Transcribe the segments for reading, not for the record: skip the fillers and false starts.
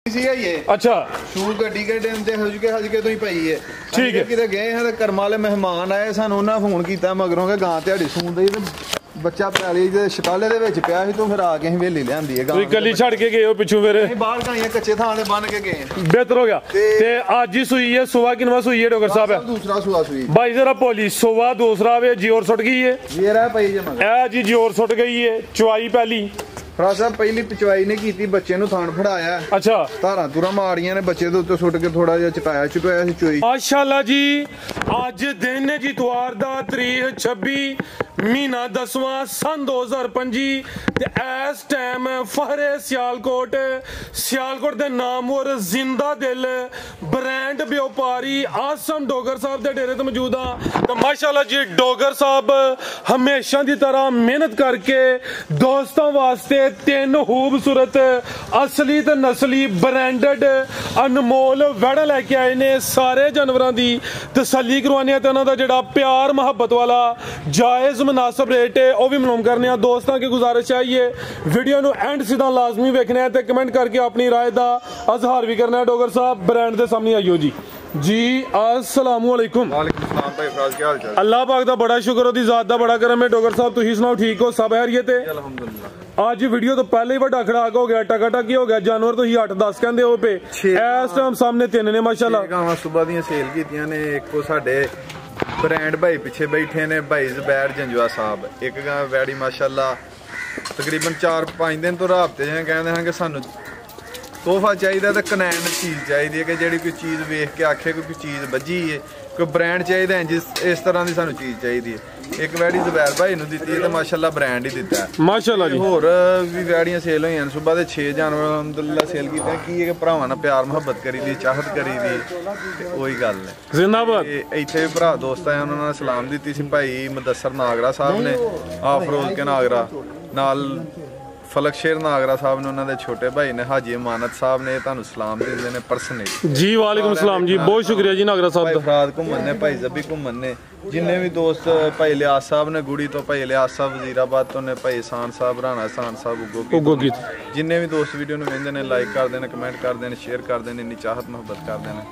अच्छा शू गड्डी के दिन ते हजके तो ही पई है। ठीक है। किते गए हैं ते कर्मा वाले मेहमान आए सानू उन्हां फोन कीता मगरों के गां ध्याड़ी सूंदे ते बच्चा पैली दे शकाले दे विच पिया सी तो फिर आ के ਅਸੀਂ ਵੇਲੀ ਲਿਆਂਦੀ ਹੈ। ਤੁਸੀਂ ਕੱਲੀ ਛੱਡ ਕੇ ਗਏ ਹੋ ਪਿੱਛੋਂ ਫਿਰ? ਨਹੀਂ ਬਾਹਰ ਗਾਈਆਂ ਕੱਚੇ ਥਾਂ ਤੇ ਬੰਨ ਕੇ ਗਏ। ਬਿਹਤਰ ਹੋ ਗਿਆ। ਤੇ ਅੱਜ ਹੀ ਸੂਈ ਹੈ ਸੁਬਾ ਕਿਨਵਾ ਸੂਈ ਹੈ ਡਾਕਟਰ ਸਾਹਿਬ? दूसरा सुआ सुई भाई जरा पोली सुबह दूसरा वे जोर सुट गई है। ये रहा पई जे मगर ए जी जोर सुट गई है। चुआई पहली ਫਰਾ ਸਾਹਿਬ ਪਹਿਲੀ ਪਿਚਵਾਈ ਨੇ ਕੀਤੀ ਬੱਚੇ ਨੂੰ ਥਾਣ ਫੜਾਇਆ। अच्छा ਧਾਰਾਂ ਤੁਰਾਂ ਮਾਰੀਆਂ ਨੇ ਬੱਚੇ ਦੇ ਉੱਤੇ ਸੁੱਟ ਕੇ ਥੋੜਾ ਜਿਹਾ ਚਟਾਇਆ ਚਟਾਇਆ ਸੀ ਚੋਈ। माशाल्लाह जी ਅੱਜ ਦਿਨ ਹੈ ਜੀ ਇਤਵਾਰ ਦਾ ਤਰੀਕ 26 ਮਹੀਨਾ 10ਵਾਂ ਸਨ 2025 ਤੇ ਇਸ ਟਾਈਮ ਫਹਰੇ ਸਿਆਲਕੋਟ ਦੇ ਨਾਮਵਰ ਜ਼ਿੰਦਾ ਦਿਲ ਬ੍ਰਾਂਡ ਵਪਾਰੀ ਆਸਮ ਡੋਗਰ ਸਾਹਿਬ ਦੇ ਡੇਰੇ ਤੇ ਮੌਜੂਦ ਆ। ਤੇ ਮਾਸ਼ਾਅੱਲਾ ਜੀ ਡੋਗਰ ਸਾਹਿਬ ਹਮੇਸ਼ਾ ਦੀ ਤਰ੍ਹਾਂ ਮਿਹਨਤ ਕਰਕੇ ਦੋਸਤਾਂ ਵਾਸਤੇ ਤਿੰਨ ਖੂਬਸੂਰਤ ਅਸਲੀ ਤੇ ਨਸਲੀ ਬ੍ਰਾਂਡਡ ਅਨਮੋਲ ਵੜਾ ਲੈ ਕੇ ਆਏ ਨੇ। ਸਾਰੇ ਜਾਨਵਰਾਂ ਦੀ ਤਸੱਲੀ ਕਰਵਾਉਣੀ ਹੈ ਤੇ ਉਹਨਾਂ ਦਾ ਜਿਹੜਾ ਪਿਆਰ ਮੁਹੱਬਤ ਵਾਲਾ ਜਾਇਜ਼ मुनासिब रेट है वह भी मालूम करने। दोस्तों की गुजारिश चाहिए वीडियो नु एंड सीधा लाजमी वेखना है ते कमेंट करके अपनी राय दा अजहार भी करना है। डोगर साहब ब्रांड दे सामने आइयो जी अस्सलाम वालेकुम। वालेकुम सलाम भाई फराज क्या हाल चाल? अल्लाह पाक दा बड़ा शुक्र ओदी जात दा बड़ा करम है। डोगर साहब तुसी सुनाओ ठीक हो सब खैरियत है? अल्हम्दुलिल्लाह। आज वीडियो तो पहले ही बड़ा खड़ाक हो गया टकाटकी हो गया। जानवर तो 8-10 कहंदे हो पे इस टाइम सामने तीन ने माशाल्लाह। गावां सुबह दी सेल कीतियां ने इको साडे ब्रांड भाई पिछे बैठे ने भाई ज़ुबैर जंजवा साहब एक गां वैड़ी माशाल्लाह तकरीबन 4-5 दिन तो राबते हैं कहते हैं कि सानू तोहफा चाहिए तो कनैन चीज़ चाहिए कि जी कोई चीज़ वेख के आखे कोई चीज़ बजी है कोई ब्रांड चाहिए जिस इस तरह की सानू चीज़ चाहिए। एक वैड़ी ज़ुबैर भाई नू दित्ती है तो माशाल्लाह ब्रांड ही दिता है माशाल्लाह जी। होर भी वैड़ियां सेल होई हैं सुबह दे 6 जानवर अलहमदुलिल्लाह सेल कीते की है कि भरावां नाल प्यार मुहब्बत करी दी चाहत करी दी ते ओही गल है जिंदाबाद। ਇੱਥੇ ਵੀ ਭਰਾ ਦੋਸਤ ਆਏ ਉਹਨਾਂ ਨੇ ਸਲਾਮ ਦਿੱਤੀ ਸੀ ਭਾਈ ਮੁਦੱਸਰ ਨਾਗਰਾ ਸਾਹਿਬ ਨੇ ਆਫਰੋਜ਼ ਕੇ ਨਾਗਰਾ ਨਾਲ ਫਲਕ ਸ਼ੇਰ ਨਾਗਰਾ ਸਾਹਿਬ ਨੇ ਉਹਨਾਂ ਦੇ ਛੋਟੇ ਭਾਈ ਨੇ ਹਾਜੀ ਇਮਾਨਤ ਸਾਹਿਬ ਨੇ ਤੁਹਾਨੂੰ ਸਲਾਮ ਦਿੰਦੇ ਨੇ ਪਰਸਨਲੀ ਜੀ। ਵਾਲੇਕੁਮ ਸਲਾਮ ਜੀ ਬਹੁਤ ਸ਼ੁਕਰੀਆ ਜੀ ਨਾਗਰਾ ਸਾਹਿਬ ਦਾ। ਫਰਾਦ ਘੁੰਮਣ ਨੇ ਭਾਈ ਜ਼ਬੀ ਘੁੰਮਣ ਨੇ ਜਿੰਨੇ ਵੀ ਦੋਸਤ ਭਾਈ ਲਿਆਸ ਸਾਹਿਬ ਨੇ ਗੁੜੀ ਤੋਂ ਭਾਈ ਲਿਆਸ ਸਾਹਿਬ ਵਜ਼ੀਰਾਬਾਦ ਤੋਂ ਨੇ ਭਾਈ ਸਾਨ ਸਾਹਿਬ ਰਾਣਾ ਸਾਨ ਸਾਹਿਬ ਉਗੋ ਕੀ ਜਿੰਨੇ ਵੀ ਦੋਸਤ ਵੀਡੀਓ ਨੂੰ ਵੇਖਦੇ ਨੇ ਲਾਈਕ ਕਰਦੇ ਨੇ ਕਮੈਂਟ ਕਰਦੇ ਨੇ ਸ਼ੇਅਰ ਕਰਦੇ ਨੇ ਇੰਨੀ ਚਾਹਤ ਮੁਹੱਬਤ ਕਰਦੇ ਨੇ।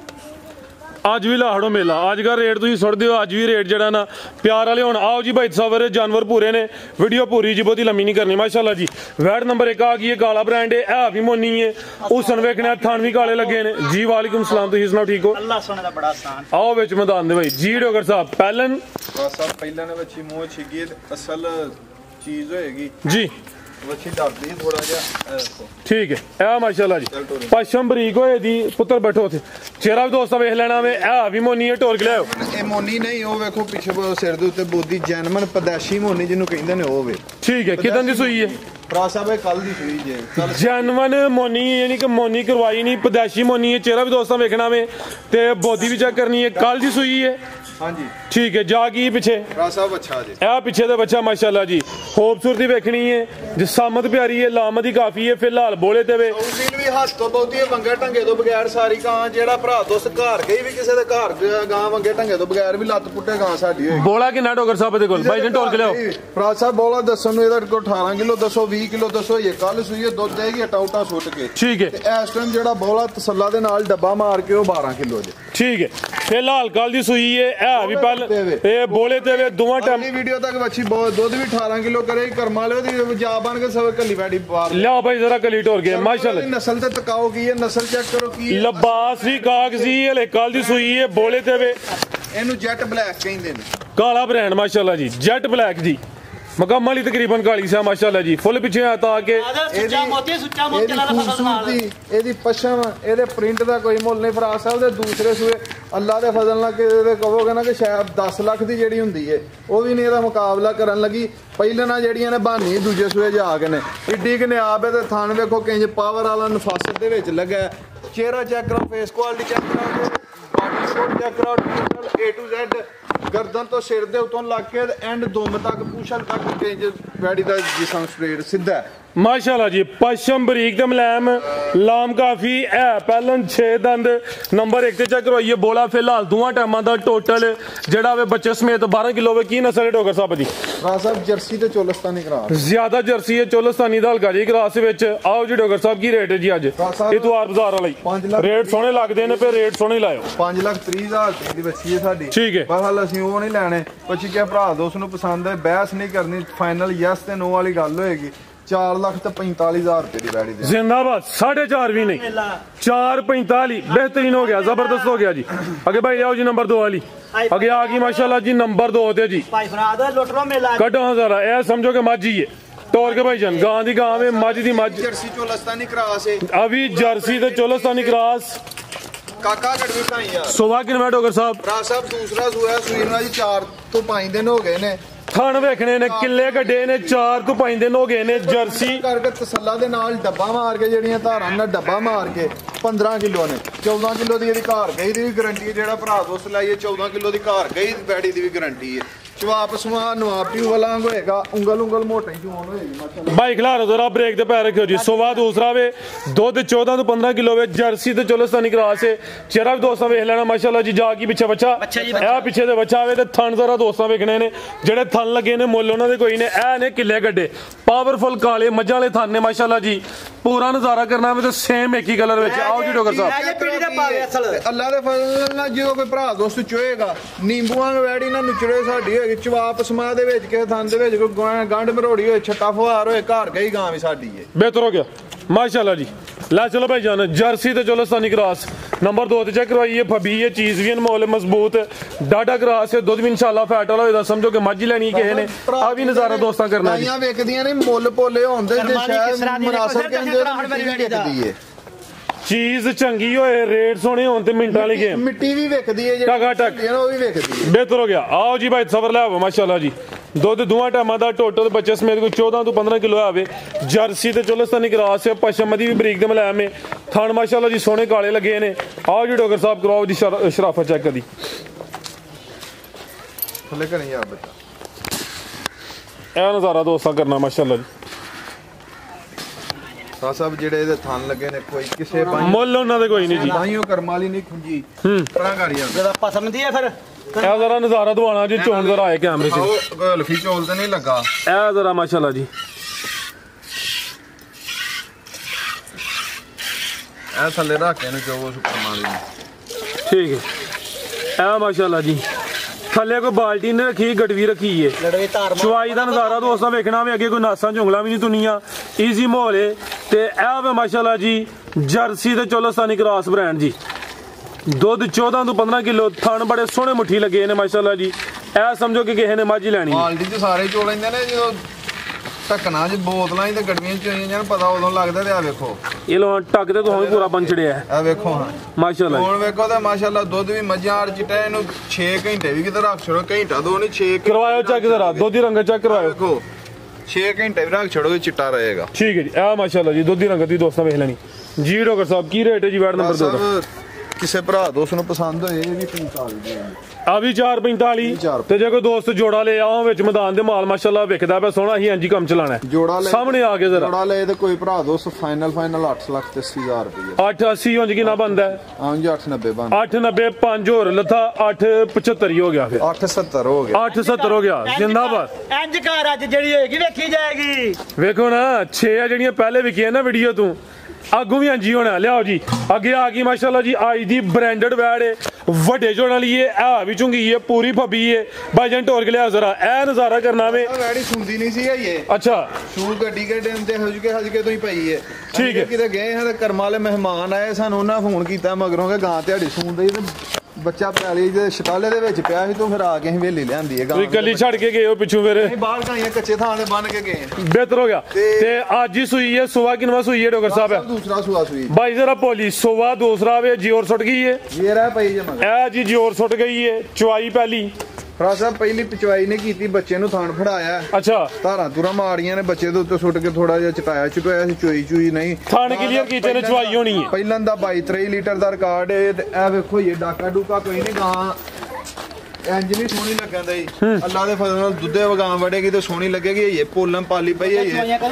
ਅੱਜ ਵੀ ਲਾਹੜੋ ਮੇਲਾ ਅੱਜ ਦਾ ਰੇਟ ਤੁਸੀਂ ਸੁੱਟ ਦਿਓ ਅੱਜ ਵੀ ਰੇਟ ਜਿਹੜਾ ਨਾ ਪਿਆਰ ਵਾਲੇ ਹੁਣ ਆਓ ਜੀ ਭਾਈ ਸਾਹਿਬ ਜਾਨਵਰ ਪੂਰੇ ਨੇ ਵੀਡੀਓ ਪੂਰੀ ਜੀ ਬਹੁਤੀ ਲੰਮੀ ਨਹੀਂ ਕਰਨੀ ਮਾਸ਼ਾਅੱਲਾ ਜੀ। ਵੈਟ ਨੰਬਰ 1 ਆ ਗਈ ਹੈ ਕਾਲਾ ਬ੍ਰਾਂਡ ਹੈ ਇਹ ਵੀ ਮੋਨੀ ਹੈ ਹੁਸਨ ਵੇਖਣਾ ਥਣ ਵੀ ਕਾਲੇ ਲੱਗੇ ਨੇ ਜੀ। ਵਾਲੇਕੁਮ ਸਲਾਮ ਤੁਸੀਂ ਸੁਣਾਓ ਠੀਕ ਹੋ? ਅੱਲਾਹ ਸੋਨੇ ਦਾ ਬੜਾ ਆਸਾਨ ਆਓ ਵਿੱਚ ਮੈਦਾਨ ਦੇ ਭਾਈ ਜੀ। ਡੋਗਰ ਸਾਹਿਬ ਪਹਿਲਨ ਸਾਹਿਬ ਪਹਿਲਾਂ ਨੇ ਬੱਚੀ ਮੂੰਹ ਛਿੱਗੀ ਅਸਲ ਚੀਜ਼ ਹੋਏਗੀ ਜੀ वच्छी डरदी थोड़ा जिहा ठीक है ए माशाल्लाह जी पशम बरीक होए दी पुत्र बैठो थे चेहरा भी दोस्ता वेख लेना वे ए भी मोनी है टोर के लियाओ ए मोनी नहीं ओ वेखो पीछे सिर दे उत्ते बोदी जैनमन पदैशी मोनी जिन्नू कहंदे ने ओ वे ठीक है किदन दी सूई है भरा साहब कल दी सूई जे जैनमन मोनी यानी कि मोनी करवाई नहीं पदैशी मोनी है चेहरा भी दोस्ता वेखना वे ते बोदी भी चेक करनी है कल दी सूई है हाँ जी ठीक है जागी पीछे अच्छा जी ए पीछे दे बच्चा माशाल्लाह जी खूबसूरती वेखनी है जिसामत प्यारी है लामत ही काफी है फिलहाल बोले ते वे भी हੱਥ ਤੋਂ ਬਹੁਤੀ ਵੰਗੇ ਢੰਗੇ ਤੋਂ ਬਗੈਰ ਸਾਰੀ ਗਾਂ ਜਿਹੜਾ ਭਰਾ ਦੋਸਤ ਘਰ ਗਈ ਵੀ ਕਿਸੇ ਦੇ ਘਰ ਗਾਂ ਵੰਗੇ ਢੰਗੇ ਤੋਂ ਬਗੈਰ ਵੀ ਲੱਤ ਪੁੱਟੇ ਗਾਂ ਸਾਡੀ ਹੋਈ। ਬੋਲਾ ਕਿੰਨਾ ਡੋਗਰ ਸਾਹਿਬ ਦੇ ਕੋਲ ਭਾਈ ਜੀ ਟੋਲ ਕੇ ਲਿਆਓ ਭਰਾ ਸਾਹਿਬ ਬੋਲਾ ਦੱਸੋ ਨੂੰ ਇਹਦਾ ਕੋਲ 18 ਕਿਲੋ ਦੱਸੋ 20 ਕਿਲੋ ਦੱਸੋ ਇਹ ਕੱਲ ਸੂਈ ਹੈ ਦੁੱਧ ਦੇਗੀ ਟਾਉਟਾ ਸੁੱਟ ਕੇ ਠੀਕ ਹੈ ਤੇ ਇਸ ਟਾਈਮ ਜਿਹੜਾ ਬੋਲਾ ਤਸੱਲਾ ਦੇ ਨਾਲ ਡੱਬਾ ਮਾਰ ਕੇ ਉਹ 12 ਕਿਲੋ ਜੇ ਠੀਕ ਹੈ ਫਿਲਹਾਲ ਕੱਲ ਦੀ ਸੂਈ ਹੈ ਇਹ ਵੀ ਪਹਿਲ ਇਹ ਬੋਲੇ ਤੇ ਵੇ ਦੋਵਾਂ ਟਾਈਮ ਅਗਲੀ ਵੀਡੀਓ ਤੱਕ ਬੱਚੀ ਦੁੱਧ ਵੀ 18 ਕਿਲੋ ਕਰੇ ਕਰਮਾ ਲਿਓ ਦੀ ਜਾ ਬਣ ਕੇ ਸਭ ਕੱਲੀ ਬੈੜੀ ਬਾਹਰ ਲਿਆਓ ਭਾਈ ਜ਼ਰਾ ਕੱਲੀ ਟੋਰ ਕੇ ਮਾਸ਼ਾਅੱਲਾ ਨਸਲ ਤੇ ਟਿਕਾਓ ਕੀ ਹੈ ਨਸਲ ਚੈੱਕ ਕਰੋ ਕੀ ਹੈ ਲਬਾਸ ਵੀ ਕਾਗਜ਼ੀ ਹਲੇ ਕੱਲ ਦੀ ਸੂਈ ਹੈ ਬੋਲੇ ਤੇ ਵੇ ਇਹਨੂੰ ਜੈਟ ਬਲੈਕ ਕਹਿੰਦੇ ਨੇ ਕਾਲਾ ਬ੍ਰਾਂਡ ਮਾਸ਼ਾਅੱਲਾ ਜੀ ਜੈਟ ਬਲੈਕ ਜੀ मुकम्मल ही तकरीबन काली सा माशाल्लाह जी फुल पीछे आता आके सुच्चा मोती वाला फसल नाल एदी पशम एदे प्रिंट दा कोई मुल नहीं फराज साहब दे दूसरे सूए अल्लाह दे फजल नाल के कहोगे ना कि शायद 10 लाख दी जेड़ी हुंदी है वो भी नहीं एदा मुकाबला करन लगी पहले ना जेड़ियां ने बहानी दूजे सूए जा के ने इड्डी कनाब है ते थान वेखो किंज पावर वाला नफासत दे विच लगा चेहरा चेक करो फेस क्वालिटी चेक करो बॉडी शेप चेक करो A to Z गर्दन तो सिर दे उतों लग के एंड दुम तक पूछल तक वैड़ी का जिसम स्ट्रेट सीधा है माशाल्लाह जी पश्चिम बरीक ते मुलायम लाम काफी है पहलन 6 दंद नंबर 1 ते चेक करवाइए बोला फिलहाल दोवां टाइमां दा टोटल जेड़ा वे बच्चे समेत 12 किलो वे की नस्ल है डोगर साहब जी साहब जर्सी ते चोलस्तानी क्रॉस ज्यादा जर्सी है चोलस्तानी दा हल्का जी क्रॉस विच आओ जी डोगर साहब की रेट है जी अज इतवार बाजार वाला रेट सोहने लगदे ने पे रेट सोहने लायो 5,30,000 दी बच्ची है साडी ठीक है पर हाल ਅਸੀਂ ਉਹ ਨਹੀਂ ਲੈਣੇ ਬੱਚੀ ਕਿਹਾ ਭਰਾ ਦੋਸਤ ਨੂੰ ਪਸੰਦ ਹੈ ਬਹਿਸ ਨਹੀਂ ਕਰਨੀ ਫਾਈਨਲ ਯੈਸ ਤੇ ਨੋ ਵਾਲੀ ਗੱਲ ਹੋਏਗੀ 4,45,000 रुपए की गाड़ी जिंदाबाद 4.5 भी नहीं 4.45 बेहतरीन हो गया जबरदस्त हो गया जी आगे भाई आओ जी नंबर 2 वाली आगे आ गई माशाल्लाह जी नंबर 2 होते जी कटो जरा ए समझो के माझी है तोड़ के भाई जान गां दी गां में माझी दी माझ जर्सी चोलस्तानी क्रॉस है अभी जर्सी ते चोलस्तानी क्रॉस काका गड़वी भाई यार सुबह किन मिनट डोगर साहब भरा साहब दूसरा सुआ सुईना जी 4 ਤੋਂ 5 ਦਿਨ ਹੋ ਗਏ ਨੇ ਥਣ ਵੇਖਣੇ ਨੇ ਕਿੱਲੇ ਗੱਡੇ ਨੇ 4 ਤੋਂ 5 ਦਿਨ ਹੋ ਗਏ ਨੇ ਜਰਸੀ ਕਰਕੇ ਤਸੱਲਾ ਦੇ ਨਾਲ ਡੱਬਾ ਮਾਰ ਕੇ ਜਿਹੜੀਆਂ ਧਾਰਾਂ ਨਾਲ ਡੱਬਾ ਮਾਰ ਕੇ 15 ਕਿਲੋ ਨੇ 14 ਕਿਲੋ ਦੀ ਇਹਦੀ ਘਰ ਗਈ ਦੀ ਵੀ ਗਾਰੰਟੀ ਹੈ ਜਿਹੜਾ ਭਰਾ ਦੋਸਤ ਲਾਈਏ 14 ਕਿਲੋ ਦੀ ਘਰ ਗਈ ਬੈੜੀ ਦੀ ਵੀ ਗਾਰੰਟੀ ਹੈ ਜਵਾਬ ਸਮਾ ਨਵਾਬੀ ਵਾਲਾ ਹੋਏਗਾ ਉਂਗਲ ਮੋਟੇ ਜੂਨ ਹੋਏਗੀ ਮਾਸ਼ਾਅੱਲਾ भाई खिलारो जरा ब्रेक ते पैर रखियो जी सुबह दूसरा वे दुध 14 ਤੋਂ 15 किलो वे जर्सी ते चोलस्तानी क्रॉस है चेहरा भी दोस्तां वेख लेना माशाल्लाह जी जा की पीछे बच्चा ए पीछे दे बच्चा आवे ते थन जरा दोस्तां वेखने ने जेड़े थन लगे ने मुੱਲ ਉਹਨਾਂ ਦੇ ਕੋਈ ਨੇ ए ने किले गड्डे पावरफुल काले मज्जां वाले थन ने माशाल्लाह जी पूरा नजारा करना वे ते सेम एक ही कलर विच आओ जी डोगर साहब ਅੱਲਾ ਦੇ ਫਜ਼ਲ ਨਾਲ ਜਦੋਂ ਕੋਈ ਭਰਾ ਦੋਸਤ ਚੋਏਗਾ ਨੀਂਬੂਆਂ ਵੈੜੀ ਨਾਲ ਨੁਚੜੇ ਸਾਡੀ ਹੋਏਗੀ ਚਵਾਪ ਸਮਾ ਦੇ ਵਿੱਚ ਕਿਸੇ ਥਾਂ ਦੇ ਵਿੱਚ ਕੋਈ ਗੰਢ ਮਰੋੜੀ ਹੋਏ ਛੱਟਾ ਫੁਹਾਰ ਹੋਏ ਘਰ ਗਈ ਗਾਂ ਵੀ ਸਾਡੀ ਹੈ बेहतर हो गया माशाल्लाह जी ला चलो भाई जान जर्सी ते चोलस्तानी क्रॉस नंबर 2 ते चेक करवाइए फबी ये चीज भी अनमोल मजबूत डाटा क्रॉस है दुध भी इंशाल्लाह फैट वाला होएगा समझो कि मੱਝ ਲੈਣੀ ਕਿਸੇ ਨੇ ਆ ਵੀ ਨਜ਼ਾਰਾ ਦੋਸਤਾਂ ਕਰਨਾ ਜੀ ਗਾਈਆਂ ਵੇਖਦੀਆਂ ਨੇ ਮੁੱਲ ਪੋਲੇ ਹੁੰਦੇ ਤੇ ਸ਼ਾਇਦ ਮੁਨਾਸਬ ਕਹਿੰਦੇ ਵੇਖਦੀ ਹੈ चीज चंगी होए रेट सोने होन ते मिनटां वाली गेम मिट्टी भी वेखदी है टका टक ਉਹ ਵੀ ਵੇਖਦੀ ਹੈ बेहतर हो गया आओ जी भाई सबर ले आओ माशाल्लाह जी दुध दोवां टाइमां दा टोटल बच्चे समेत कोई 14 ਤੋਂ 15 किलो आवे जर्सी ते चोलस्तानी क्रॉस है पश्चिम दी भी बरीक ते मुलायम है थान माशाल्लाह जी सोने काले लगे ने आओ जी डोगर साहब कराओ जी शराफत चेक कदी थले करें यार बच्चा ए नजारा दोस्तां करना माशाल्लाह जी साहब जेड़े ਇਹਦੇ ਥਣ ਲੱਗੇ ਨੇ ਕੋਈ ਕਿਸੇ ਮੁੱਲ ਉਹਨਾਂ ਦੇ ਕੋਈ ਨਹੀਂ ਜੀ ਬਾਈਓ ਕਰਮ ਵਾਲੀ ਨਹੀਂ ਖੁੰਜੀ ਪਰਾਂ ਕਰ ਯਾਰ ਜਿਹੜਾ ਪਸੰਦ ਦੀ ਹੈ ਫਿਰ ਇਹ ਜ਼ਰਾ ਨਜ਼ਾਰਾ ਦਵਾਣਾ ਜੀ ਚੋਣ ਜ਼ਰਾ ਆਏ ਕੈਮਰੇ 'ਚ ਉਹ ਲਫੀ ਚੋਲ ਤੇ ਨਹੀਂ ਲੱਗਾ ਇਹ ਜ਼ਰਾ ਮਾਸ਼ਾਅੱਲਾ ਜੀ ਇਹ ਥੱਲੇ ਰੱਖ ਕੇ ਨੂੰ ਚੋਵੋ ਸੁਪਰ ਮਾਲੀ ਠੀਕ ਹੈ ਇਹ ਮਾਸ਼ਾਅੱਲਾ ਜੀ ਥੱਲੇ ਕੋਈ ਬਾਲਟੀ ਨੇ ਰੱਖੀ ਗੜਵੀ ਰੱਖੀ ਏ ਚੁਆਈ ਦਾ ਨਜ਼ਾਰਾ ਦੋਸਤਾਂ ਵੇਖਣਾ ਵੀ ਅੱਗੇ ਕੋਈ ਨਾਸਾਂ ਝੁੰਗਲਾਂ ਵੀ ਨਹੀਂ ਦੁਨੀਆ ਈਜ਼ੀ ਮਾਹੌਲ ਏ ਤੇ ਇਹ ਵੇ ਮਾਸ਼ਾਅੱਲਾ ਜੀ ਜਰਸੀ ਤੇ ਚੋਲਸਤਾਨੀ ਕ੍ਰਾਸ ਬ੍ਰਾਂਡ ਜੀ ਦੁੱਧ 14 ਤੋਂ 15 ਕਿਲੋ ਥਣ ਬੜੇ ਸੋਹਣੇ ਮੁੱਠੀ ਲੱਗੇ ਨੇ ਮਾਸ਼ਾਅੱਲਾ ਜੀ ਇਹ ਸਮਝੋ ਕਿ ਕਿਸੇ ਨੇ ਮੱਝ ਹੀ ਲੈਣੀ ਬਾਲਟੀ 'ਚ ਸਾਰੇ ਚੋ ਲੈਂਦੇ ਨੇ ਜਦੋਂ ਢੱਕਣਾ 'ਚ ਬੋਤਲਾਂ ਹੀ ਤੇ ਗੜਵੀਆਂ 'ਚ ਹੋਈਆਂ ਜਾਨ ਪਤਾ ਉਦੋਂ ਲੱਗਦਾ ਤੇ ਆ ਵੇਖੋ ਇਹ ਲੋ ਟੱਕ ਤੇ ਤੁਹਾਨੂੰ ਪੂਰਾ ਬਣ ਚੜਿਆ ਆ ਵੇਖੋ ਹਾਂ ਮਾਸ਼ਾਅੱਲਾ ਹੁਣ ਵੇਖੋ ਤੇ ਮਾਸ਼ਾਅੱਲਾ ਦੁੱਧ ਵੀ ਮੱਝਾਂ ਆੜ ਚਿੱਟਾ ਇਹਨੂੰ 6 ਘੰਟੇ ਵੀ ਕਿਤੇ ਰੱਖ ਛੜੋ ਘੰਟਾ ਦੋ ਨਹੀਂ 6 ਕਰਵਾਇਓ ਚੈੱਕ ਜ਼ਰਾ ਦੁੱਧ ਦੀ ਰੰਗ ਚੈੱਕ ਕਰਵਾਇਓ ਵੇਖੋ 6 ਘੰਟੇ ਵੀ ਰੱਖ ਛੜੋ ਚਿੱਟਾ ਰਹੇਗਾ ਠੀਕ ਹੈ ਜੀ ਆ ਮਾਸ਼ਾਅੱਲਾ ਜੀ ਦੁੱਧ ਦੀ ਰੰਗ ਦੀ ਦੋਸਤਾਂ ਵੇਖ ਲੈਣੀ ਜੀ ਡਾਕਟਰ ਸਾਹਿਬ ਕੀ ਰੇਟ ਹੈ ਜੀ ਵਾਰਡ ਨੰਬਰ 2 ਦਾ ਕਿਸੇ ਭਰਾ ਦੋਸਤ ਨੂੰ ਪਸੰਦ ਹੋਏ ਇਹ ਵੀ 45 ਦੇ ਆ ਵੀ 445 ਤੇ ਜੇ ਕੋਈ ਦੋਸਤ ਜੋੜਾ ਲੈ ਆਓ ਵਿੱਚ ਮੈਦਾਨ ਦੇ ਮਾਲ ਮਾਸ਼ਾਅੱਲਾ ਵਿਕਦਾ ਪਿਆ ਸੋਹਣਾ ਹੀ ਇੰਜੀ ਕੰਮ ਚਲਾਣਾ ਜੋੜਾ ਲੈ ਸਾਹਮਣੇ ਆ ਕੇ ਜ਼ਰਾ ਜੋੜਾ ਲੈ ਤੇ ਕੋਈ ਭਰਾ ਦੋਸਤ ਫਾਈਨਲ 8,80,000 ਰੁਪਏ 880 ਉਂਝ ਕਿੰਨਾ ਬਣਦਾ ਹਾਂ ਜੀ 890 ਬਣ 890 5 ਹੋਰ ਲੱਥਾ 875 ਹੀ ਹੋ ਗਿਆ ਫਿਰ 870 ਹੋ ਗਿਆ 870 ਹੋ ਗਿਆ ਜਿੰਦਾਬਾਦ ਇੰਜ ਘਰ ਅੱਜ ਜਿਹੜੀ ਹੋਏਗੀ ਵੇਖੀ ਜਾਏਗੀ ਵੇਖੋ ਨਾ 6 ਆ ਜਿਹੜੀਆਂ ਪਹਿਲੇ ਵਿਕੀਆਂ ਨਾ ਵੀਡੀਓ ਤੋਂ ਆਗੂ ਵੀ ਇੰਜੀ ਹੋਣਾ ਲਿਆਓ ਜੀ ਅੱਗੇ ਆ ਗਈ ਮਾਸ਼ਾਅੱਲਾ ਜੀ ਅੱਜ ਦੀ ਬ੍ਰਾਂਡਡ ਵੈੜ ਏ ਵੱਡੇ ਜੋੜਾਂ ਵਾਲੀ ਏ ਆ ਵੀ ਚੁੰਗੀ ਏ ਪੂਰੀ ਫੱਬੀ ਏ ਭਾਈਜਾਨ ਢੋਰ ਕੇ ਲਿਆ ਜ਼ਰਾ ਇਹ ਨਜ਼ਾਰਾ ਕਰਨਾ ਵੇ ਵੈੜੀ ਸੁਣਦੀ ਨਹੀਂ ਸੀ ਇਹ ਅੱਛਾ ਸ਼ੂ ਗੱਡੀ ਕੇ ਟਾਈਮ ਤੇ ਹਜਕੇ ਤੋਂ ਹੀ ਪਈ ਏ ਠੀਕ ਹੈ ਕਿਤੇ ਗਏ ਹਾਂ ਤੇ ਕਰਮ ਵਾਲੇ ਮਹਿਮਾਨ ਆਏ ਸਾਨੂੰ ਉਹਨਾਂ ਫੋਨ ਕੀਤਾ ਮਗਰੋਂ ਕਿ ਗਾਂ ਤੁਹਾਡੀ ਸੁਣਦੀ ਤੇ ਬੱਚਾ ਪੈਲੀ ਦੇ ਸ਼ਟਾਲੇ ਦੇ ਵਿੱਚ ਪਿਆ ਸੀ ਤੂੰ ਫਿਰ ਆ ਕੇ ਅਸੀਂ ਵੇਲੀ ਲਿਆਂਦੀ ਹੈ ਗਾਂ ਤੁਸੀਂ ਕੱਲੀ ਛੱਡ ਕੇ ਗਏ ਹੋ ਪਿੱਛੋਂ ਫਿਰ ਅਸੀਂ ਬਾਹਰ ਗਾਈਆਂ ਕੱਚੇ ਥਾਂ ਤੇ ਬੰਨ ਕੇ ਗਏ ਬਿਹਤਰ ਹੋ ਗਿਆ ਤੇ ਅੱਜ ਹੀ ਸੂਈ ਹੈ ਸੁਬਾ ਕਿਨਵਾ ਸੂਈ ਹੈ ਡਾਕਟਰ ਸਾਹਿਬ ਦੂਸਰਾ ਸੂਆ ਸੂਈ ਭਾਈ ਜ਼ਰਾ ਪੋਲੀ ਸੁਬਾ ਦੂਸਰਾ ਵੇ ਜੋਰ ਸੁੱਟ ਗਈ ਹੈ ਇਹ ਰਹਿ ਪਈ ਜੇ ਮਗਰ ਇਹ ਜੀ ਜੋਰ ਸੁੱਟ ਗਈ ਹੈ ਚੁਆਈ ਪਹਿਲੀ ਫਰਾ ਸਾਹਿਬ ਪਹਿਲੀ ਪਿਚਵਾਈ ਨੇ ਕੀਤੀ ਬੱਚੇ ਨੂੰ ਥਾਣ ਫੜਾਇਆ ਅੱਛਾ ਧਾਰਾਂ ਤੁਰਾਂ ਮਾਰੀਆਂ ਨੇ ਬੱਚੇ ਦੇ ਉੱਤੇ ਸੁੱਟ ਕੇ ਥੋੜਾ ਜਿਹਾ ਚਟਾਇਆ ਚੁਟਾਇਆ ਸੀ ਚੋਈ ਨਹੀਂ ਥਾਣ ਕਲੀਅਰ ਕੀਤੇ ਨੇ ਚੁਆਈ ਹੋਣੀ ਹੈ ਪਹਿਲਾਂ ਦਾ 22-23 ਲੀਟਰ ਦਾ ਰਿਕਾਰਡ ਹੈ ਤੇ ਇਹ ਵੇਖੋ ਇਹ ਡਾਕਾ ਡੂਕਾ ਕੋਈ ਨਹੀਂ ਗਾਂ ਇੰਜ ਨਹੀਂ ਸੋਹਣੀ ਲੱਗਦਾ ਜੀ ਅੱਲਾ ਦੇ ਫਜ਼ਲ ਨਾਲ ਦੁੱਧੇ ਵਗਾਂ ਵੜੇਗੀ ਤੇ ਸੋਹਣੀ ਲੱਗੇਗੀ ਇਹ ਪੋਲਮ ਪਾਲੀ ਪਈ ਹੈ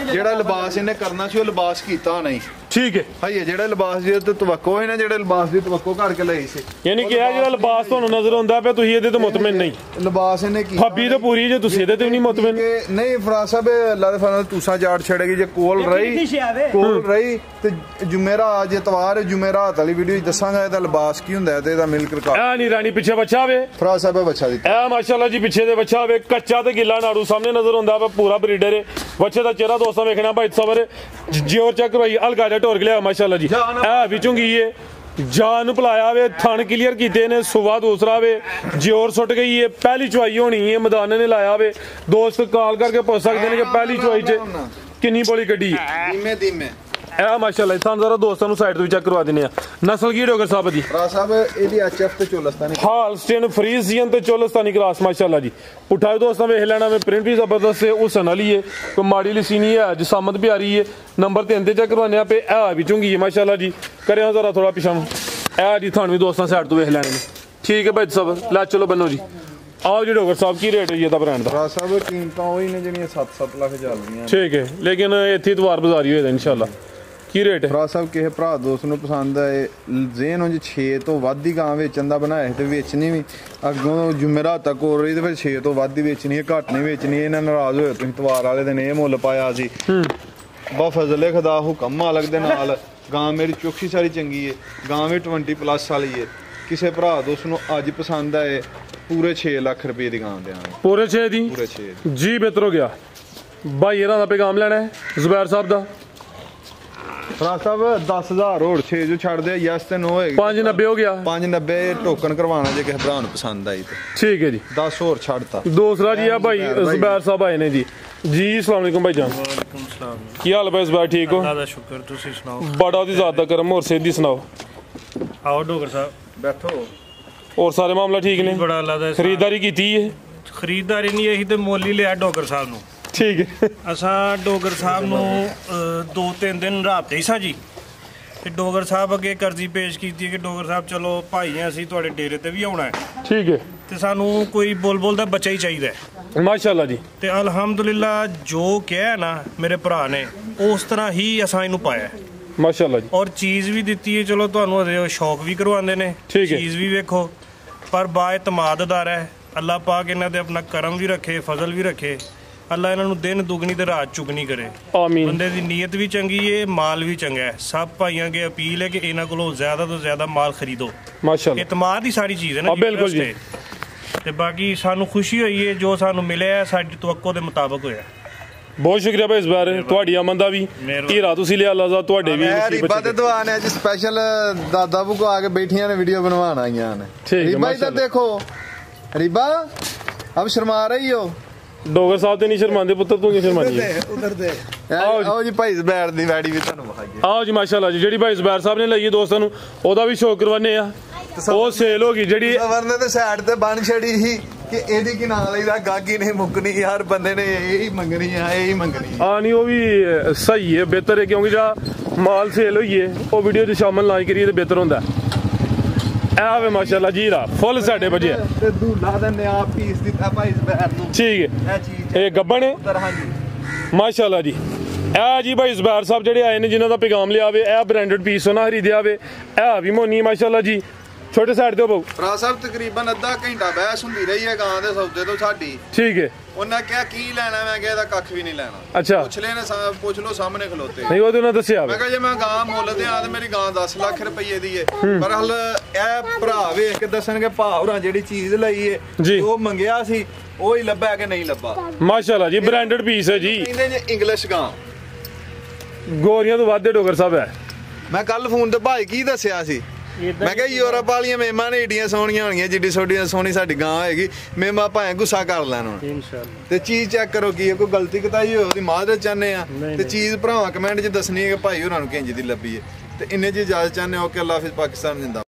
ਜਿਹੜਾ ਲਿਬਾਸ ਇਹਨੇ ਕਰਨਾ ਸੀ ਉਹ ਲਿਬਾਸ ਕੀਤਾ ਨਹੀਂ ਠੀਕ ਹੈ ਹਾਈ ਜਿਹੜਾ ਲਿਬਾਸ ਦੀ ਤੇ ਤਵੱਕੋ ਹੈ ਨਾ ਜਿਹੜੇ ਲਿਬਾਸ ਦੀ ਤਵੱਕੋ ਕਰਕੇ ਲਈ ਸੀ ਯਾਨੀ ਕਿ ਇਹ ਜਿਹੜਾ ਲਿਬਾਸ ਤੁਹਾਨੂੰ ਨਜ਼ਰ ਆਉਂਦਾ ਪਿਆ ਤੁਸੀਂ ਇਹਦੇ ਤੇ ਮੁਤਮਿਨ ਨਹੀਂ ਲਿਬਾਸ ਇਹਨੇ ਕੀ ਫੱਬੀ ਤੇ ਪੂਰੀ ਜੇ ਤੁਸੀਂ ਇਹਦੇ ਤੇ ਵੀ ਨਹੀਂ ਮੁਤਮਿਨ ਨਹੀਂ ਫਰਾਜ਼ ਸਾਹਿਬ ਅੱਲਾ ਦੇ ਫਜ਼ਲ ਨਾਲ ਤੂਸਾ ਜਾੜ ਛੜੇਗੀ ਜੇ ਕੋਲ ਰਹੀ ਤੇ ਜੁਮੇਰਾਤ ਜੇ ਤਵਾਰ ਜੁਮੇਰਾਤ ਵਾਲੀ ਵੀਡੀਓ ਦੱਸਾਂਗਾ ਇਹਦਾ ਲਿਬਾਸ ਕੀ ਹੁੰਦਾ ਤੇ ਇਹਦਾ ਮਿਲਕ ਰਿਕਾਰਡ ਇਹ ਨਹੀਂ ਰਾਣੀ ਪਿੱਛੇ ਬੱਚਾ ਵੇ ਫਰਾਜ਼ ਸਾਹਿਬ ਬੱਚਾ ਦਿੱਤਾ ਇਹ ਮਾਸ਼ਾਅੱਲਾ ਜੀ ਪਿੱਛੇ ਦੇ ਬੱਚਾ ਵੇ ਕੱਚਾ ਤੇ ਗਿੱਲਾ ਨਾੜੂ ਸਾਹਮਣੇ ਨਜ਼ਰ ਆਉਂਦਾ ਵਾ ਪੂਰਾ ਬਰੀਡਰ ਹੈ ਬੱਚੇ ਦਾ ਚਿਹਰਾ ਦੋਸਤਾਂ ਵੇਖਣਾ ਭਾਈ ਸਬਰ ਜਿਉਰ ਚੱਕ ਕਰਵਾਈ ਹਲਕਾ ਜਿਹਾ ਢੋਰ ਲਿਆ ਮਾਸ਼ਾਅੱਲਾ ਜੀ ਇਹ ਵਿੱਚੋਂ ਕੀ ਏ ਜਾਨ ਨੂੰ ਭਲਾਇਆ ਵੇ ਥਣ ਕਲੀਅਰ ਕੀਤੇ ਨੇ ਸੁਬਾ ਦੂਸਰਾ ਵੇ ਜਿਉਰ ਸੁੱਟ ਗਈ ਏ ਪਹਿਲੀ ਚੁਆਈ ਹੋਣੀ ਏ ਮੈਦਾਨ ਨੇ ਲਾਇਆ ਵੇ ਦੋਸਤ ਕਾਲ ਕਰਕੇ ਪੁੱਛ ਸਕਦੇ ਨੇ ਕਿ ਪਹਿਲੀ ਚੁਆਈ 'ਚ ਕਿੰਨੀ ਬੋਲੀ ਕੱਢੀ ਧੀਮੇ ਧੀਮੇ ਇਹ ਮਾਸ਼ਾਅੱਲਾ ਤੁਹਾਨੂੰ ਜ਼ਰਾ ਦੋਸਤਾਂ ਨੂੰ ਸਾਈਡ ਤੋਂ ਵੀ ਚੈੱਕ ਕਰਵਾ ਦਿੰਦੇ ਆ ਨਸਲ ਕੀ ਡੋਗਰ ਸਾਹਿਬ ਦੀ ਫਰਾਜ਼ ਸਾਹਿਬ ਇਹਦੀ ਐਚਐਫ ਤੇ ਚੋਲਸਤਾਨੀ ਹਾਲਸਟੇਨ ਫਰੀਜ਼ੀਅਨ ਤੇ ਚੋਲਸਤਾਨੀ ਕਲਾਸ ਮਾਸ਼ਾਅੱਲਾ ਜੀ ਉਠਾਓ ਦੋਸਤਾਂ ਵੇਖ ਲੈਣਾ ਮੈਂ ਪ੍ਰਿੰਟ ਵੀ ਜ਼ਬਰਦਸਤ ਹੈ ਉਹ ਸਨ ਵਾਲੀ ਹੈ ਕੋਈ ਮਾੜੀ ਲਿਸੀ ਨਹੀਂ ਹੈ ਜਸਾਮਤ ਵੀ ਆ ਰਹੀ ਹੈ ਨੰਬਰ 3 ਤੇ ਚੈੱਕ ਕਰਵਾਉਂਦੇ ਆ ਪੇ ਇਹ ਵੀ ਚੁੰਗੀ ਹੈ ਮਾਸ਼ਾਅੱਲਾ ਜੀ ਕਰਿਆ ਜ਼ਰਾ ਥੋੜਾ ਪਿਛਾਂ ਇਹ ਜੀ ਤੁਹਾਨੂੰ ਵੀ ਦੋਸਤਾਂ ਸਾਈਡ ਤੋਂ ਵੇਖ ਲੈਣੇ ਨੇ ਠੀਕ ਹੈ ਭਾਈ ਸਾਹਿਬ ਲੈ ਚਲੋ ਬੰਨੋ ਜੀ ਆਓ ਜੀ ਡੋਗਰ ਸਾਹਿਬ ਕੀ ਰੇਟ ਹੈ ਜੀ ਇਹਦਾ ਬ੍ਰਾਂਡ ਦਾ ਫਰਾਜ਼ ਸਾਹਿਬ ਕੀਮਤਾਂ ਉਹੀ ਨੇ ਜਿਹੜੀਆਂ 7-7 ਲੱਖ ਚੱਲ ਰਹੀਆਂ ਠੀਕ ਹੈ ਲੇਕਿਨ ਇੱਥੇ ਇਤਵਾਰ ਬਾਜ਼ਾਰੀ ਹੋਏਗਾ ਇਨਸ਼ਾਅੱਲਾ ਕੀ ਰੇਟ ਹੈ ਫਰਾਜ਼ ਸਾਹਿਬ ਕਿਸੇ ਭਰਾ ਦੋਸਤ ਨੂੰ ਪਸੰਦ ਆਏ ਜ਼ੇਨ ਉਂਝ 6 ਤੋਂ ਵੱਧ ਹੀ ਗਾਂ ਵੇਚਣ ਦਾ ਬਣਾਇਆ ਤੇ ਵੇਚਣੀ ਵੀ ਅੱਗੋਂ ਜੁਮੇਰਾਤ ਤੱਕ ਹੋ ਰਹੀ ਤੇ ਫਿਰ 6 ਤੋਂ ਵੱਧ ਹੀ ਵੇਚਣੀ ਹੈ ਘੱਟ ਨਹੀਂ ਵੇਚਣੀ ਇਹਨਾਂ ਨਾਰਾਜ਼ ਹੋਏ ਤੁਸੀਂ ਤਵਾਰ ਵਾਲੇ ਦਿਨ ਇਹ ਮੁੱਲ ਪਾਇਆ ਸੀ ਬਾ ਫਜ਼ਲੇ ਖੁਦਾ ਹੁਕਮ ਮਾਲਕ ਦੇ ਨਾਲ ਗਾਂ ਮੇਰੀ ਚੋਖੀ ਸਾਰੀ ਚੰਗੀ ਹੈ ਗਾਂ ਵੀ 20+ ਵਾਲੀ ਹੈ ਕਿਸੇ ਭਰਾ ਦੋਸਤ ਨੂੰ ਅੱਜ ਪਸੰਦ ਆਏ ਪੂਰੇ 6 ਲੱਖ ਰੁਪਏ ਦੀ ਗਾਂ ਦੇਵਾਂਗੇ ਪੂਰੇ 6 ਦੀ ਪੂਰੇ 6 ਜੀ ਬਿਹਤਰ ਹੋ ਗਿਆ ਭਾਈ ਇਹਨਾਂ ਦਾ ਪੈਗਾਮ ਲੈਣਾ ਹੈ ਜ਼ੁਬੈਰ ਸਾਹਿਬ ਦਾ ਫਰਾਜ਼ ਸਾਹਿਬ 10000 ਹੋਰ 6 ਜੋ ਛੱਡ ਦੇ ਯੈਸ ਤੇ ਨੋ ਹੋਏਗੀ 590 ਹੋ ਗਿਆ 590 ਟੋਕਨ ਕਰਵਾਉਣਾ ਜੇ ਕਿਸੇ ਭਰਾ ਨੂੰ ਪਸੰਦ ਆਈ ਤੇ ਠੀਕ ਹੈ ਜੀ 10 ਹੋਰ ਛੱਡਤਾ ਦੂਸਰਾ ਜੀ ਆ ਭਾਈ ਜ਼ੁਬੈਰ ਸਾਹਿਬ ਆਏ ਨੇ ਜੀ ਜੀ अस्सलाम वालेकुम भाई जान वालेकुम सलाम ਕੀ ਹਾਲ ਹੈ ਜ਼ੁਬੈਰ ਠੀਕ ਹੋ अल्लाह दा शुक्र तुसी सुनाओ ਬੜਾ ਦੀ ਜ਼ਾਤ ਦਾ ਕਰਮ ਹੋਰ ਸਿੱਧੀ ਸੁਣਾਓ आओ डोगर साहब ਬੈਠੋ ਹੋਰ ਸਾਰੇ ਮਾਮਲਾ ਠੀਕ ਨੇ बड़ा अल्लाह दा ਖਰੀਦਦਾਰੀ ਕੀਤੀ ਹੈ खरीदारी नहीं यही ते मोल ही लिया डोगर साहब नु ਠੀਕ ਹੈ असां डोगर साहब नु 2-3 दिन रात ही सा जी ਤੇ ਡੋਗਰ ਸਾਹਿਬ ਅੱਗੇ ਕਰਜ਼ੀ ਪੇਸ਼ ਕੀਤੀ ਕਿ ਡੋਗਰ ਸਾਹਿਬ ਚਲੋ ਭਾਈ ਆ ਅਸੀਂ ਤੁਹਾਡੇ ਡੇਰੇ ਤੇ ਵੀ ਆਉਣਾ ਹੈ ਠੀਕ ਹੈ ਤੇ ਸਾਨੂੰ ਕੋਈ ਬੁਲਬੁਲ ਦਾ ਬੱਚਾ ਹੀ ਚਾਹੀਦਾ ਹੈ ਮਾਸ਼ਾਅੱਲਾ ਜੀ ਤੇ ਅਲਹਮਦੁਲਿਲਾ ਜੋ ਕਿਹਾ ਨਾ ਮੇਰੇ ਭਰਾ ਨੇ ਉਸ ਤਰ੍ਹਾਂ ਹੀ ਅਸਾਂ ਇਹਨੂੰ ਪਾਇਆ ਮਾਸ਼ਾਅੱਲਾ ਜੀ ਔਰ ਚੀਜ਼ ਵੀ ਦਿੱਤੀ ਹੈ ਚਲੋ ਤੁਹਾਨੂੰ ਹਜੇ ਸ਼ੌਕ ਵੀ ਕਰਵਾਉਂਦੇ ਨੇ ਠੀਕ ਹੈ। ਚੀਜ਼ ਵੀ ਵੇਖੋ ਪਰ ਬਾਇਤਮਾਦਦਾਰ ਹੈ ਅੱਲਾਹ ਪਾਕ ਇਹਨਾਂ ਤੇ ਆਪਣਾ ਕਰਮ ਵੀ ਰੱਖੇ ਫਜ਼ਲ ਵੀ ਰੱਖੇ ਅੱਲਾਹ ਇਹਨਾਂ ਨੂੰ ਦਿਨ ਦੁਗਣੀ ਤੇ ਰਾਤ ਚੁਗਣੀ ਕਰੇ ਆਮੀਨ ਬੰਦੇ ਦੀ ਨੀਅਤ ਵੀ ਚੰਗੀ ਹੈ ਮਾਲ ਵੀ ਚੰਗਾ ਹੈ ਸਭ ਭਾਈਆਂ ਅੱਗੇ ਅਪੀਲ ਹੈ ਕਿ ਇਹਨਾਂ ਕੋਲੋਂ ਜ਼ਿਆਦਾ ਤੋਂ ਜ਼ਿਆਦਾ ਮਾਲ ਖਰੀਦੋ ਮਾਸ਼ਾਅੱਲਾ ਇਤਮਾਦ ਹੀ ਸਾਰੀ ਚੀਜ਼ ਹੈ ਨਾ ਬਿਲਕੁਲ ਜੀ। ਤੇ ਬਾਕੀ ਸਾਨੂੰ ਖੁਸ਼ੀ ਹੋਈ ਹੈ ਜੋ ਸਾਨੂੰ ਮਿਲਿਆ ਸਾਡੀ ਤਵੱਕੋ ਦੇ ਮੁਤਾਬਕ ਹੋਇਆ ਬਹੁਤ ਸ਼ੁਕਰੀਆ ਭਾਈ ਇਸ ਬਾਰ ਤੁਹਾਡੀ ਆਮਦ ਦਾ ਵੀ ਹੀਰਾ ਤੁਸੀਂ ਲਿਆ ਅੱਲਾਹ ਤੁਹਾਡੇ ਵੀ ਮੈਂ ਰੀਬਾ ਤੇ ਦੁਆ ਨੇ ਅੱਜ ਸਪੈਸ਼ਲ ਦਾਦਾ ਬੁਕੋ ਆ ਕੇ ਬੈਠੀਆਂ ਨੇ ਵੀਡੀਓ ਬਣਵਾਉਣ ਆਈਆਂ ਨੇ ਰੀਬਾ ਇਧਰ ਦੇਖੋ ਰੀਬਾ ਅਬ ਸ਼ਰਮਾ ਰਹੀ ਹੋ ਡੋਗਰ ਸਾਹਿਬ ਤੇ ਨਹੀਂ ਸ਼ਰਮਾਉਂਦੇ ਪੁੱਤਰ ਤੂੰ ਕਿਉਂ ਸ਼ਰਮਾਨੀ ਉਧਰ ਦੇ ਆਓ ਜੀ ਭਾਈ ਜ਼ਬੈਰ ਦੀ ਵੈੜੀ ਵੀ ਤੁਹਾਨੂੰ ਵਿਖਾਈਏ ਆਓ ਜੀ ਮਾਸ਼ਾਅੱਲਾ ਜੀ ਜਿਹੜੀ ਭਾਈ ਜ਼ਬੈਰ ਸਾਹਿਬ ਨੇ ਲਈ ਦੋਸਤਾਂ ਨੂੰ ਉਹਦਾ ਵੀ ਸ਼ੌਕ ਕਰਵਾਨੇ ਆ ਉਹ ਸੇਲ ਹੋ ਗਈ ਜਿਹੜੀ ਵਰਨੇ ਤੇ ਸਾਈਡ ਤੇ ਬਣ ਛੜੀ ਸੀ ਕਿ ਇਹਦੀ ਕੀ ਨਾਂ ਲਈਦਾ ਗਾਗੀ ਨੇ ਮੁੱਕਣੀ ਯਾਰ ਬੰਦੇ ਨੇ ਇਹ ਹੀ ਮੰਗਣੀ ਆ ਇਹ ਹੀ ਮੰਗਣੀ ਆ ਨਹੀਂ ਉਹ ਵੀ ਸਹੀ ਹੈ ਬਿਹਤਰ ਹੈ ਕਿਉਂਕਿ ਜਿਹੜਾ ਮਾਲ ਸੇਲ ਹੋਈਏ ਉਹ ਵੀਡੀਓ 'ਚ ਸ਼ਾਮਲ ਨਾ ਕਰੀਏ ਤੇ ਬਿਹਤਰ ਹੁੰਦਾ ਆ ਵੇ ਮਾਸ਼ਾਅੱਲਾ ਜੀ ਰਾ ਫੁੱਲ ਸਾਡੇ ਵਜੇ ਤੇ ਦੂਲਾ ਦਾ ਨਿਆ ਪੀਸ ਦਿੱਤਾ ਭਾਈ ਜ਼ਬੈਰ ਨੂੰ ਠੀਕ ਹੈ ਇਹ ਚੀਜ਼ ਇਹ ਗੱਬਣ ਹੈ ਹਾਂਜੀ ਮਾਸ਼ਾਅੱਲਾ ਜੀ ਇਹ ਜੀ ਭਾਈ ਜ਼ੁਬੈਰ ਸਾਹਿਬ ਜਿਹੜੇ ਆਏ ਨੇ ਜਿਨ੍ਹਾਂ ਦਾ ਪੈਗਾਮ ਲਿਆ ਵੇ ਇਹ ਬ੍ਰਾਂਡਡ ਪੀਸ ਉਹਨਾਂ ਖਰੀਦਿਆ ਵੇ ਇਹ ਵੀ ਮੋਨੀ ਮਾਸ਼ਾਅੱਲਾ ਜੀ ਛੋਟੇ ਸਾਈਡ ਤੇ ਬਹੁ ਫਰਾਜ਼ ਸਾਹਿਬ ਤਕਰੀਬਨ ਅੱਧਾ ਘੰਟਾ ਬਹਿਸ ਹੁੰਦੀ ਰਹੀ ਹੈ ਗਾਂ ਦੇ ਸੌਦੇ ਤੋਂ ਸਾਡੀ ਠੀਕ ਹੈ ਉਹਨਾਂ ਕਿਹਾ ਕੀ ਲੈਣਾ ਮੈਂ ਕਿਹਾ ਇਹਦਾ ਕੱਖ ਵੀ ਨਹੀਂ ਲੈਣਾ ਅੱਛਾ ਪੁੱਛ ਲੈਣੇ ਪੁੱਛ ਲੋ ਸਾਹਮਣੇ ਖਲੋਤੇ ਨਹੀਂ ਉਹਦੇ ਨਾਲ ਦੱਸਿਆ ਮੈਂ ਕਿਹਾ ਜੇ ਮੈਂ ਗਾਂ ਮੁੱਲ ਤੇ ਆ ਤੇ ਮੇਰੀ ਗਾਂ 10 ਲੱਖ ਰੁਪਏ ਦੀ ਏ ਪਰ ਹਲ ਇਹ ਭਰਾ ਵੇਖ ਕੇ ਦੱਸਣਗੇ ਭਾਵਰਾਂ ਜਿਹੜੀ ਚੀਜ਼ ਲਈ ਏ ਉਹ ਮੰਗਿਆ ਸੀ ਉਹ ਹੀ ਲੱਭਾ ਕਿ ਨਹੀਂ ਲੱਭਾ ਮਾਸ਼ਾਅੱਲਾ ਜੀ ਬ੍ਰਾਂਡਡ ਪੀਸ ਹੈ ਜੀ ਕਹਿੰਦੇ ਜੇ ਇੰਗਲਿਸ਼ ਗਾਂ ਗੋਰੀਆਂ ਤੋਂ ਵੱਧ ਡੋਗਰ ਸਾਹਿਬ ਹੈ ਮੈਂ ਕੱਲ ਫੋਨ ਤੇ ਭਾਈ ਕੀ ਦੱਸਿਆ ਸੀ ਮੈਂ ਕਿਹਾ ਯੂਰਪ ਵਾਲੀਆਂ ਮੇਮਾਂ ਨੇ ਏਡੀਆਂ ਸੋਹਣੀਆਂ ਹੋਣਗੀਆਂ ਜਿੱਡੀ ਸੋਹਣੀ ਸਾਡੀ ਗਾਂ ਹੋਏਗੀ ਮੇਮਾ ਭਾਵੇਂ ਗੁੱਸਾ ਕਰ ਲੈਣ ਹੁਣ ਇਨਸ਼ਾਅੱਲਾ ਤੇ ਚੀਜ਼ ਚੈੱਕ ਕਰੋ ਕੀ ਹੈ ਕੋਈ ਗਲਤੀ ਕਤਾਈ ਹੋਈ ਉਹਦੀ ਮਾਦਤ ਚਾਹੁੰਦੇ ਆ ਤੇ ਚੀਜ਼ ਭਰਾਵਾਂ ਕਮੈਂਟ 'ਚ ਦੱਸਣੀ ਹੈ ਕਿ ਭਾਈ ਹੋਰਾਂ ਨੂੰ ਕਿੰਜ ਦੀ ਲੱਭੀ ਹੈ ਤੇ ਇੰਨੇ 'ਚ ਇਜਾਜ਼ਤ ਚਾਹੁੰਦੇ ਹੋ ਕਿ ਅੱਲਾਹ ਹਾਫਿਜ਼ ਪਾਕਿਸਤਾਨ ਜਿੰਦਾ